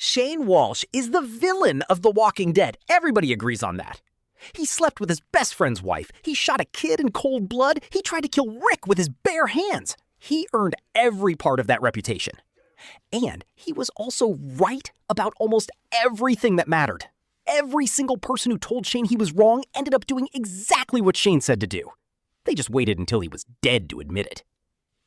Shane Walsh is the villain of The Walking Dead. Everybody agrees on that. He slept with his best friend's wife. He shot a kid in cold blood. He tried to kill Rick with his bare hands. He earned every part of that reputation. And he was also right about almost everything that mattered. Every single person who told Shane he was wrong ended up doing exactly what Shane said to do. They just waited until he was dead to admit it.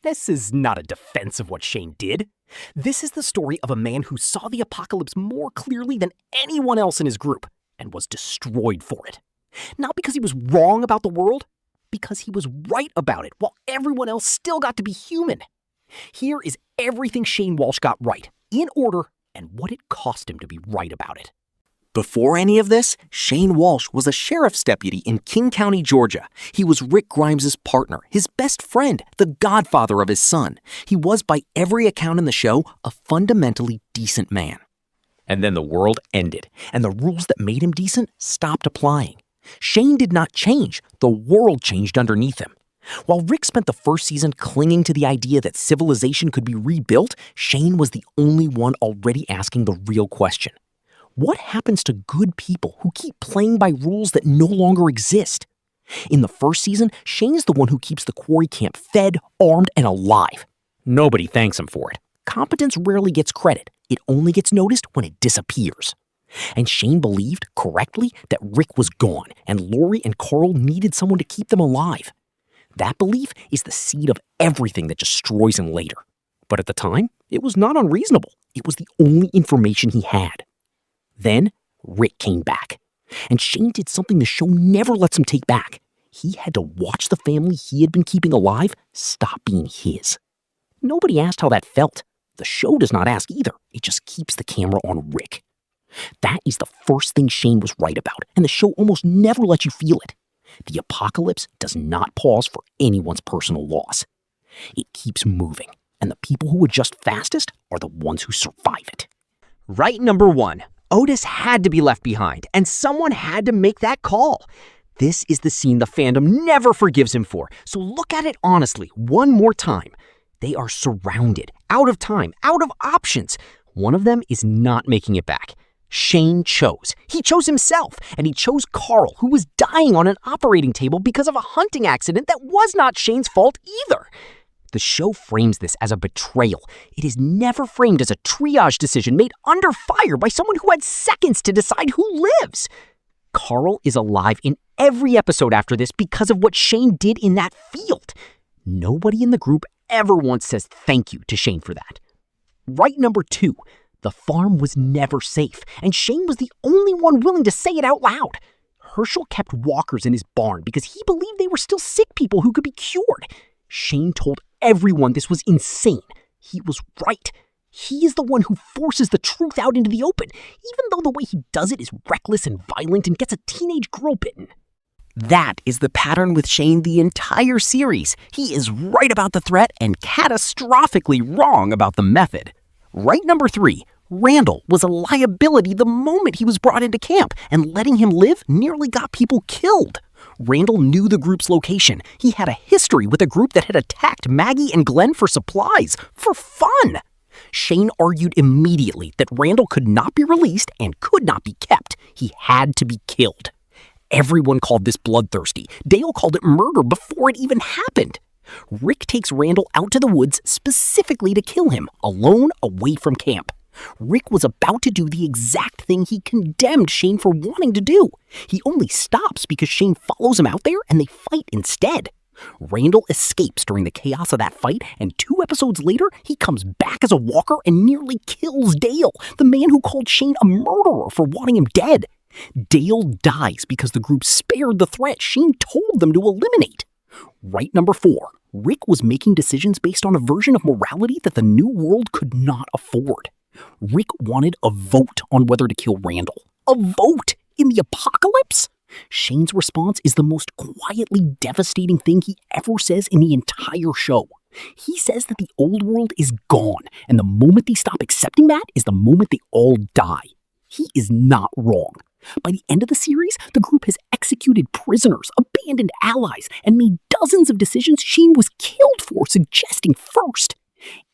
This is not a defense of what Shane did. This is the story of a man who saw the apocalypse more clearly than anyone else in his group and was destroyed for it. Not because he was wrong about the world, because he was right about it while everyone else still got to be human. Here is everything Shane Walsh got right, in order, and what it cost him to be right about it. Before any of this, Shane Walsh was a sheriff's deputy in King County, Georgia. He was Rick Grimes' partner, his best friend, the godfather of his son. He was, by every account in the show, a fundamentally decent man. And then the world ended, and the rules that made him decent stopped applying. Shane did not change. The world changed underneath him. While Rick spent the first season clinging to the idea that civilization could be rebuilt, Shane was the only one already asking the real question. What happens to good people who keep playing by rules that no longer exist? In the first season, Shane is the one who keeps the quarry camp fed, armed, and alive. Nobody thanks him for it. Competence rarely gets credit. It only gets noticed when it disappears. And Shane believed, correctly, that Rick was gone, and Lori and Carl needed someone to keep them alive. That belief is the seed of everything that destroys him later. But at the time, it was not unreasonable. It was the only information he had. Then, Rick came back. And Shane did something the show never lets him take back. He had to watch the family he had been keeping alive stop being his. Nobody asked how that felt. The show does not ask either. It just keeps the camera on Rick. That is the first thing Shane was right about, and the show almost never lets you feel it. The apocalypse does not pause for anyone's personal loss. It keeps moving, and the people who adjust fastest are the ones who survive it. Right number one. Otis had to be left behind, and someone had to make that call. This is the scene the fandom never forgives him for, so look at it honestly one more time. They are surrounded, out of time, out of options. One of them is not making it back. Shane chose. He chose himself, and he chose Carl, who was dying on an operating table because of a hunting accident that was not Shane's fault either. The show frames this as a betrayal. It is never framed as a triage decision made under fire by someone who had seconds to decide who lives. Carl is alive in every episode after this because of what Shane did in that field. Nobody in the group ever once says thank you to Shane for that. Right number two, the farm was never safe, and Shane was the only one willing to say it out loud. Herschel kept walkers in his barn because he believed they were still sick people who could be cured. Shane told everyone this was insane. He was right. He is the one who forces the truth out into the open, even though the way he does it is reckless and violent and gets a teenage girl bitten. That is the pattern with Shane the entire series. He is right about the threat and catastrophically wrong about the method. Right number three, Randall was a liability the moment he was brought into camp, and letting him live nearly got people killed. Randall knew the group's location. He had a history with a group that had attacked Maggie and Glenn for supplies, for fun. Shane argued immediately that Randall could not be released and could not be kept. He had to be killed. Everyone called this bloodthirsty. Dale called it murder before it even happened. Rick takes Randall out to the woods specifically to kill him, alone, away from camp. Rick was about to do the exact thing he condemned Shane for wanting to do. He only stops because Shane follows him out there and they fight instead. Randall escapes during the chaos of that fight, and 2 episodes later, he comes back as a walker and nearly kills Dale, the man who called Shane a murderer for wanting him dead. Dale dies because the group spared the threat Shane told them to eliminate. Right number 4, Rick was making decisions based on a version of morality that the new world could not afford. Rick wanted a vote on whether to kill Randall. A vote in the apocalypse? Shane's response is the most quietly devastating thing he ever says in the entire show. He says that the old world is gone, and the moment they stop accepting that is the moment they all die. He is not wrong. By the end of the series, the group has executed prisoners, abandoned allies, and made dozens of decisions Shane was killed for suggesting first.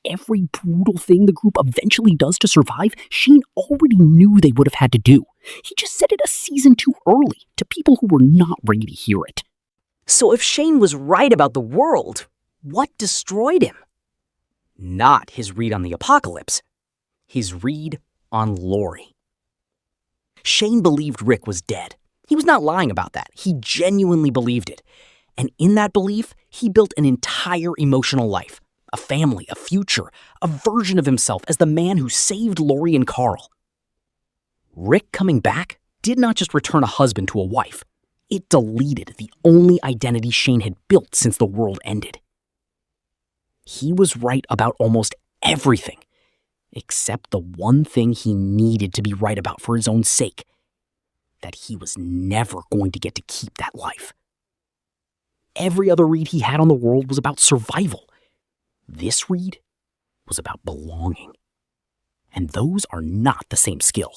every brutal thing the group eventually does to survive, Shane already knew they would have had to do. He just said it a season too early to people who were not ready to hear it. So if Shane was right about the world, what destroyed him? Not his read on the apocalypse, his read on Lori. Shane believed Rick was dead. He was not lying about that. He genuinely believed it. And in that belief, he built an entire emotional life, a family, a future, a version of himself as the man who saved Lori and Carl. Rick coming back did not just return a husband to a wife. It deleted the only identity Shane had built since the world ended. He was right about almost everything, except the one thing he needed to be right about for his own sake, that he was never going to get to keep that life. Every other read he had on the world was about survival. This read was about belonging. And those are not the same skill.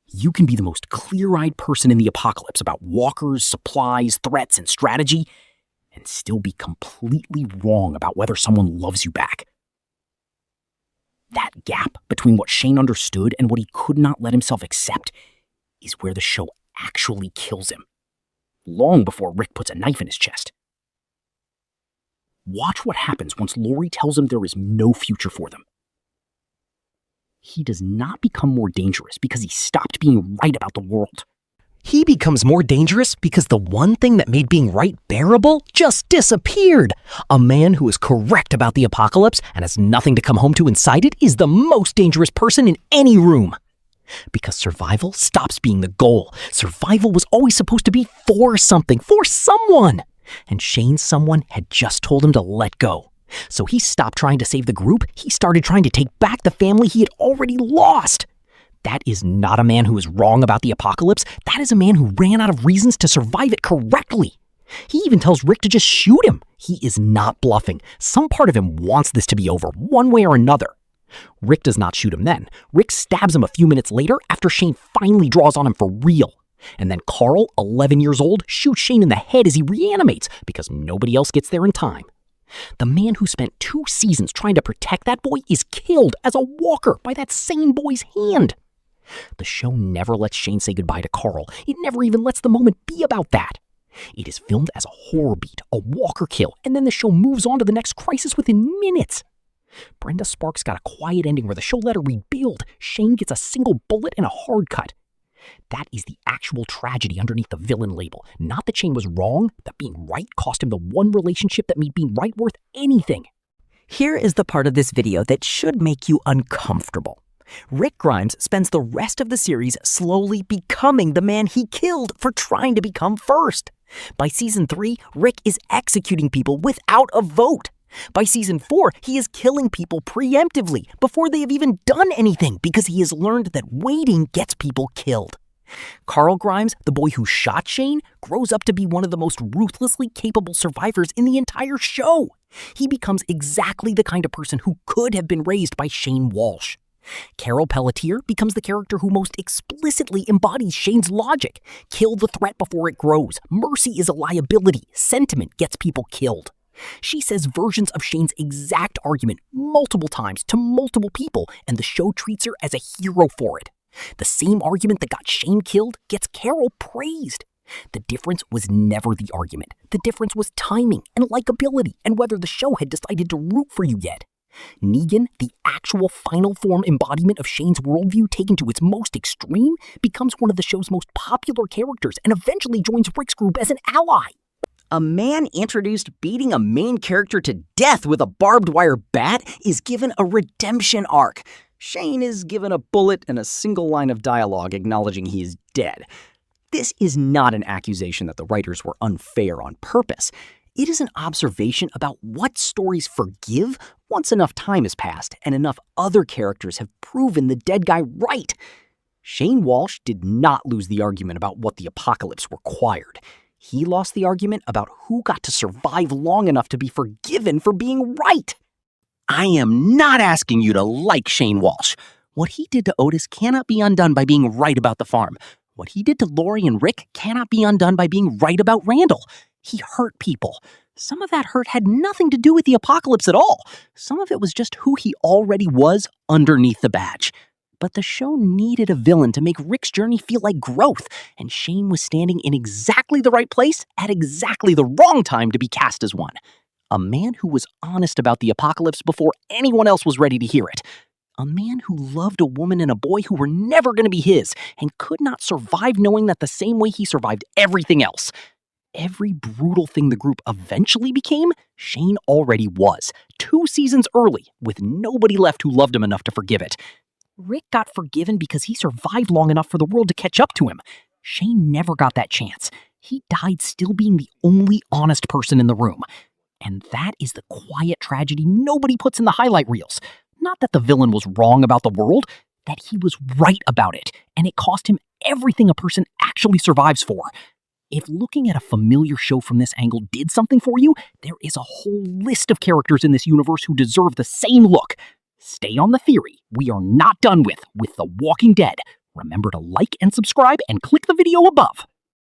You can be the most clear-eyed person in the apocalypse about walkers, supplies, threats, and strategy, and still be completely wrong about whether someone loves you back. That gap between what Shane understood and what he could not let himself accept is where the show actually kills him, long before Rick puts a knife in his chest. Watch what happens once Lori tells him there is no future for them. He does not become more dangerous because he stopped being right about the world. He becomes more dangerous because the one thing that made being right bearable just disappeared. A man who is correct about the apocalypse and has nothing to come home to inside it is the most dangerous person in any room. Because survival stops being the goal. Survival was always supposed to be for something, for someone. And Shane's someone had just told him to let go. So he stopped trying to save the group. He started trying to take back the family he had already lost. That is not a man who is wrong about the apocalypse. That is a man who ran out of reasons to survive it correctly. He even tells Rick to just shoot him. He is not bluffing. Some part of him wants this to be over, one way or another. Rick does not shoot him then. Rick stabs him a few minutes later after Shane finally draws on him for real. And then Carl, 11 years old, shoots Shane in the head as he reanimates because nobody else gets there in time. The man who spent 2 seasons trying to protect that boy is killed as a walker by that same boy's hand. The show never lets Shane say goodbye to Carl. It never even lets the moment be about that. It is filmed as a horror beat, a walker kill, and then the show moves on to the next crisis within minutes. Brenda Sparks got a quiet ending where the show let her rebuild. Shane gets a single bullet and a hard cut. That is the actual tragedy underneath the villain label. Not that Shane was wrong, that being right cost him the one relationship that made being right worth anything. Here is the part of this video that should make you uncomfortable. Rick Grimes spends the rest of the series slowly becoming the man he killed for trying to become first. By season 3, Rick is executing people without a vote. By season 4, he is killing people preemptively before they have even done anything because he has learned that waiting gets people killed. Carl Grimes, the boy who shot Shane, grows up to be one of the most ruthlessly capable survivors in the entire show. He becomes exactly the kind of person who could have been raised by Shane Walsh. Carol Pelletier becomes the character who most explicitly embodies Shane's logic. Kill the threat before it grows. Mercy is a liability. Sentiment gets people killed. She says versions of Shane's exact argument multiple times to multiple people, and the show treats her as a hero for it. The same argument that got Shane killed gets Carol praised. The difference was never the argument. The difference was timing and likability and whether the show had decided to root for you yet. Negan, the actual final form embodiment of Shane's worldview taken to its most extreme, becomes one of the show's most popular characters and eventually joins Rick's group as an ally. A man introduced beating a main character to death with a barbed wire bat is given a redemption arc. Shane is given a bullet and a single line of dialogue acknowledging he is dead. This is not an accusation that the writers were unfair on purpose. It is an observation about what stories forgive once enough time has passed and enough other characters have proven the dead guy right. Shane Walsh did not lose the argument about what the apocalypse required. He lost the argument about who got to survive long enough to be forgiven for being right. I am not asking you to like Shane Walsh. What he did to Otis cannot be undone by being right about the farm. What he did to Lori and Rick cannot be undone by being right about Randall. He hurt people. Some of that hurt had nothing to do with the apocalypse at all. Some of it was just who he already was underneath the badge. But the show needed a villain to make Rick's journey feel like growth, and Shane was standing in exactly the right place at exactly the wrong time to be cast as one. A man who was honest about the apocalypse before anyone else was ready to hear it. A man who loved a woman and a boy who were never going to be his, and could not survive knowing that the same way he survived everything else. Every brutal thing the group eventually became, Shane already was, 2 seasons early, with nobody left who loved him enough to forgive it. Rick got forgiven because he survived long enough for the world to catch up to him. Shane never got that chance. He died still being the only honest person in the room. And that is the quiet tragedy nobody puts in the highlight reels. Not that the villain was wrong about the world, that he was right about it, and it cost him everything a person actually survives for. If looking at a familiar show from this angle did something for you, there is a whole list of characters in this universe who deserve the same look. Stay on the theory. We are not done with The Walking Dead. Remember to like and subscribe and click the video above.